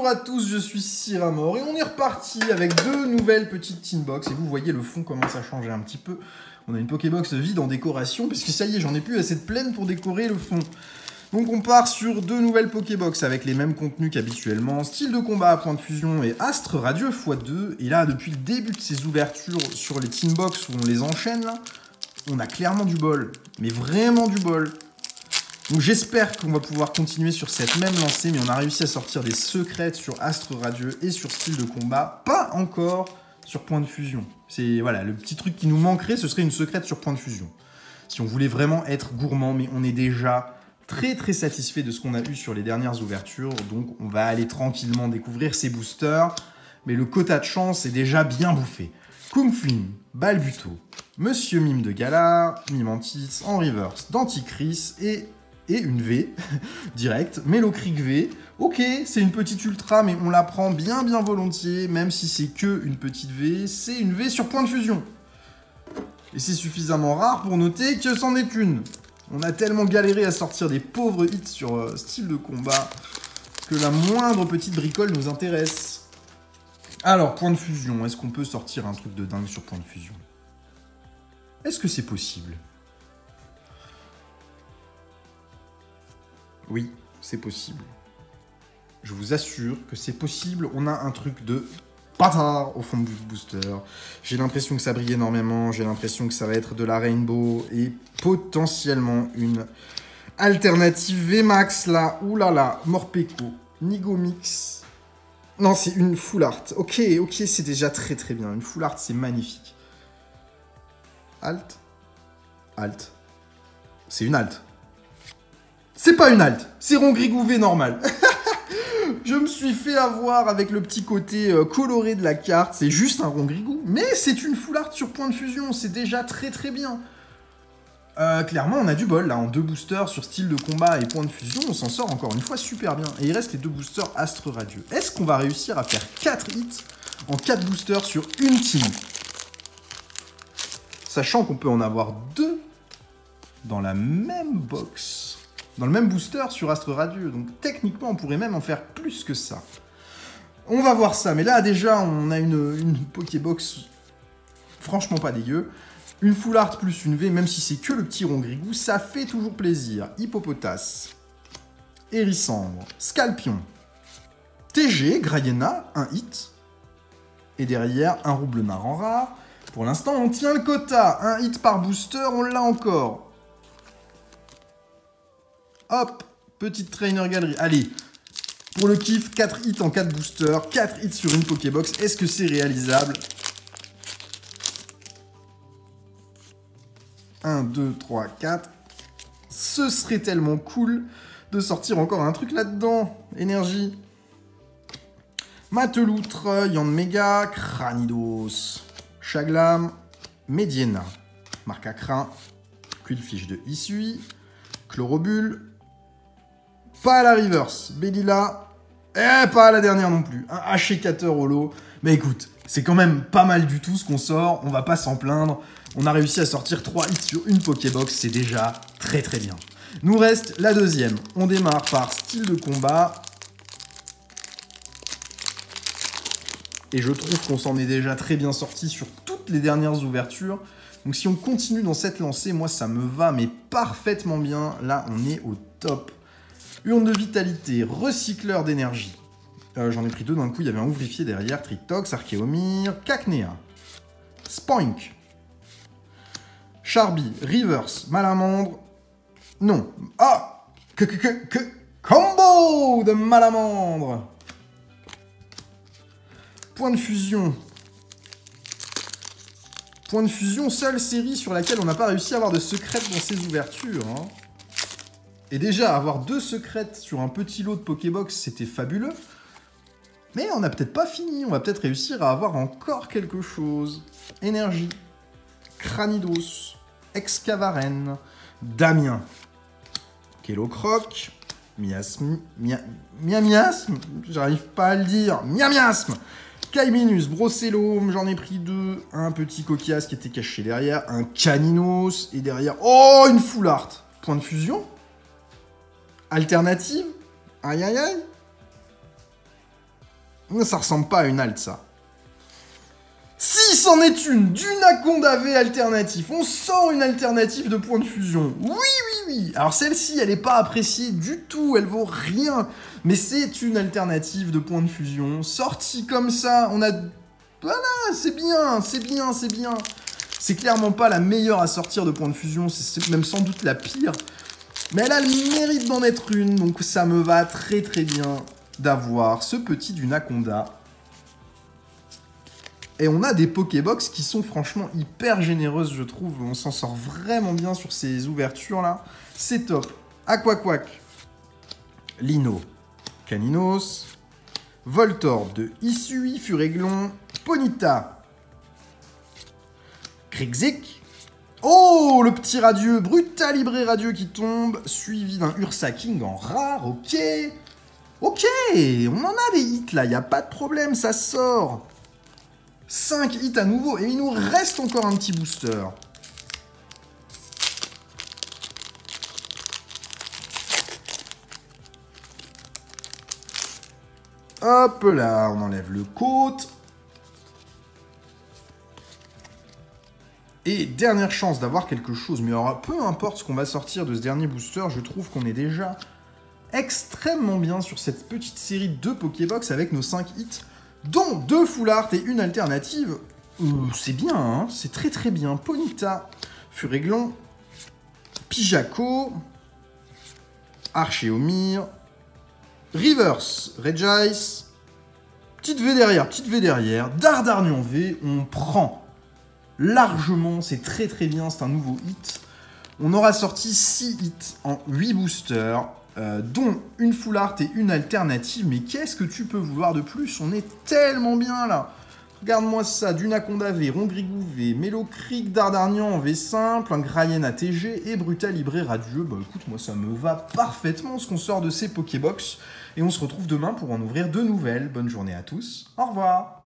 Bonjour à tous, je suis Syramore et on est reparti avec deux nouvelles petites tin box. Et vous voyez, le fond commence à changer un petit peu. On a une Pokébox vide en décoration, puisque ça y est, j'en ai plus assez de pleine pour décorer le fond. Donc on part sur deux nouvelles Pokébox avec les mêmes contenus qu'habituellement. Style de combat à point de fusion et astre radieux x2. Et là, depuis le début de ces ouvertures sur les tin box où on les enchaîne, là, on a clairement du bol. Mais vraiment du bol. Donc j'espère qu'on va pouvoir continuer sur cette même lancée, mais on a réussi à sortir des secrets sur Astre Radieux et sur style de combat, pas encore sur point de fusion. C'est voilà, le petit truc qui nous manquerait, ce serait une secrète sur point de fusion. Si on voulait vraiment être gourmand, mais on est déjà très très satisfait de ce qu'on a eu sur les dernières ouvertures, donc on va aller tranquillement découvrir ces boosters, mais le quota de chance est déjà bien bouffé. Kumflin, Balbuto, Monsieur Mime de Galar, Mimantis en reverse, Denticris et une V, direct, Mélocreek V. Ok, c'est une petite ultra, mais on la prend bien volontiers, même si c'est que une petite V, c'est une V sur point de fusion. Et c'est suffisamment rare pour noter que c'en est une. On a tellement galéré à sortir des pauvres hits sur style de combat, que la moindre petite bricole nous intéresse. Alors, point de fusion, est-ce qu'on peut sortir un truc de dingue sur point de fusion? Est-ce que c'est possible? Oui, c'est possible. Je vous assure que c'est possible. On a un truc de bâtard au fond de booster. J'ai l'impression que ça brille énormément. J'ai l'impression que ça va être de la Rainbow et potentiellement une alternative VMAX là. Ouh là là, Morpeko, Nigomix. Non, c'est une full art. Ok, c'est déjà très bien. Une full art, c'est magnifique. Alt. C'est une alt. C'est pas une alt, c'est Rongrigou V normal. Je me suis fait avoir avec le petit côté coloré de la carte, c'est juste un Rongrigou, mais c'est une full art sur point de fusion, c'est déjà très bien. Clairement, on a du bol, là, en deux boosters sur style de combat et point de fusion, on s'en sort encore une fois super bien. Et il reste les deux boosters Astre Radieux. Est-ce qu'on va réussir à faire 4 hits en 4 boosters sur une team? Sachant qu'on peut en avoir 2 dans la même box. Dans le même booster sur Astre Radieux. Donc techniquement, on pourrait même en faire plus que ça. On va voir ça. Mais là, déjà, on a une Pokébox franchement pas dégueu. Une full art plus une V, même si c'est que le petit Rongrigou, ça fait toujours plaisir. Hippopotas, Hérissandre, Scalpion, TG, Grayena, un hit. Et derrière, un Roublard en rare. Pour l'instant, on tient le quota. Un hit par booster, on l'a encore. Hop, petite trainer galerie. Allez, pour le kiff, 4 hits en 4 boosters, 4 hits sur une Pokébox. Est-ce que c'est réalisable? 1, 2, 3, 4. Ce serait tellement cool de sortir encore un truc là-dedans. Énergie. Mateloutre, Yanmega, Cranidos, Chaglam, Mediena, Marcacrin, Quillfish de Issui, Chlorobule. Pas à la reverse, Bellila, et pas à la dernière non plus. Un Hachécateur holo. Mais écoute, c'est quand même pas mal du tout ce qu'on sort, on va pas s'en plaindre. On a réussi à sortir 3 hits sur une Pokébox, c'est déjà très bien. Nous reste la deuxième. On démarre par style de combat. Et je trouve qu'on s'en est déjà très bien sorti sur toutes les dernières ouvertures. Donc si on continue dans cette lancée, moi ça me va mais parfaitement bien. Là, on est au top. Urne de vitalité, recycleur d'énergie. J'en ai pris 2 d'un coup, il y avait un ouvrifié derrière, Tritox, Archéomir, Cacnea, Spoink, Charby, Reverse, Malamandre, non, ah, combo de Malamandre. Point de fusion. Point de fusion, seule série sur laquelle on n'a pas réussi à avoir de secrètes dans ces ouvertures, hein. Et déjà, avoir 2 secrètes sur un petit lot de Pokébox, c'était fabuleux. Mais on n'a peut-être pas fini, on va peut-être réussir à avoir encore quelque chose. Énergie, Cranidos, Excavaren, Damien, Kellocroc, Miasme, Miasme, j'arrive pas à le dire, Miasme, Kaiminus, Brocellum, j'en ai pris 2, un petit Coquias qui était caché derrière, un Caninos, et derrière, oh, une full art. Point de fusion. Alternative. Aïe. Ça ressemble pas à une alt, ça. Si c'en est une, d'Unaconda V alternatif. On sort une alternative de point de fusion. Oui, oui, oui. Alors celle-ci, elle n'est pas appréciée du tout, elle vaut rien. Mais c'est une alternative de point de fusion. Sortie comme ça, on a... Voilà, c'est bien, c'est bien, c'est bien. C'est clairement pas la meilleure à sortir de point de fusion, c'est même sans doute la pire. Mais elle a le mérite d'en être une, donc ça me va très très bien d'avoir ce petit d'Unaconda. Et on a des Pokébox qui sont franchement hyper généreuses, je trouve. On s'en sort vraiment bien sur ces ouvertures-là. C'est top. Aquaquack, Lino, Caninos, Voltorb de Isui, Furéglon, Ponyta, Krixik. Oh, le petit radieux, Brutalibré radieux qui tombe, suivi d'un Ursaking en rare, ok. Ok, on en a des hits là, y a pas de problème, ça sort. 5 hits à nouveau, et il nous reste encore un petit booster. Hop là, on enlève le côte. Et dernière chance d'avoir quelque chose, mais alors peu importe ce qu'on va sortir de ce dernier booster, je trouve qu'on est déjà extrêmement bien sur cette petite série de Pokébox avec nos 5 hits. Dont 2 full art et une alternative. C'est bien, hein, c'est très très bien. Ponyta, Furéglon, Pijaco, Archéomir, Reverse, Regice, petite V derrière, Dardarnian V, on prend largement, c'est très très bien, c'est un nouveau hit. On aura sorti 6 hits en 8 boosters. Dont une full art et une alternative, mais qu'est-ce que tu peux vouloir de plus? On est tellement bien là. Regarde-moi ça, d'Unaconda V, Rongrigou V, Mélocric, Dardarnian en V simple, un Grayen ATG et Brutalibré radieux. Bah écoute, moi ça me va parfaitement ce qu'on sort de ces Pokébox. Et on se retrouve demain pour en ouvrir de nouvelles. Bonne journée à tous, au revoir.